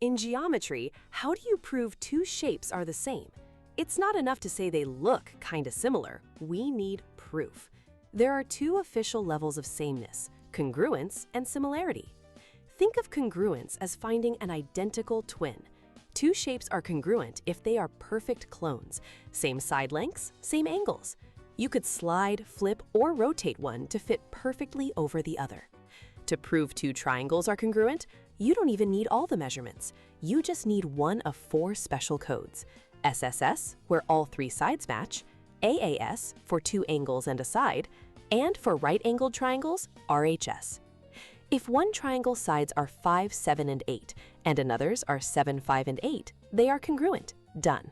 In geometry, how do you prove two shapes are the same? It's not enough to say they look kinda similar. We need proof. There are two official levels of sameness: congruence and similarity. Think of congruence as finding an identical twin. Two shapes are congruent if they are perfect clones, same side lengths, same angles. You could slide, flip, or rotate one to fit perfectly over the other. To prove two triangles are congruent, you don't even need all the measurements. You just need one of four special codes: SSS, where all three sides match; AAS, for two angles and a side; and for right-angled triangles, RHS. If one triangle's sides are 5, 7, and 8, and another's are 7, 5, and 8, they are congruent. Done.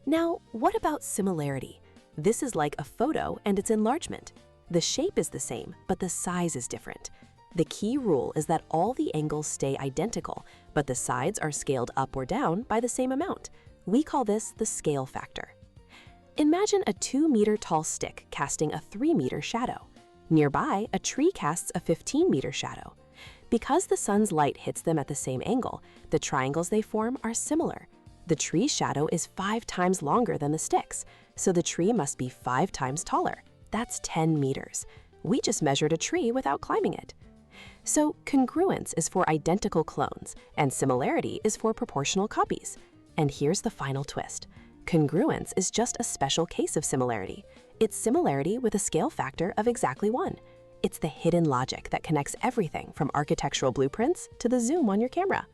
Now, what about similarity? This is like a photo and its enlargement. The shape is the same, but the size is different. The key rule is that all the angles stay identical, but the sides are scaled up or down by the same amount. We call this the scale factor. Imagine a 2-meter-tall stick casting a 3-meter shadow. Nearby, a tree casts a 15-meter shadow. Because the sun's light hits them at the same angle, the triangles they form are similar. The tree's shadow is 5 times longer than the stick's, so the tree must be 5 times taller. That's 10 meters. We just measured a tree without climbing it. So congruence is for identical clones, and similarity is for proportional copies. And here's the final twist. Congruence is just a special case of similarity. It's similarity with a scale factor of exactly 1. It's the hidden logic that connects everything from architectural blueprints to the zoom on your camera.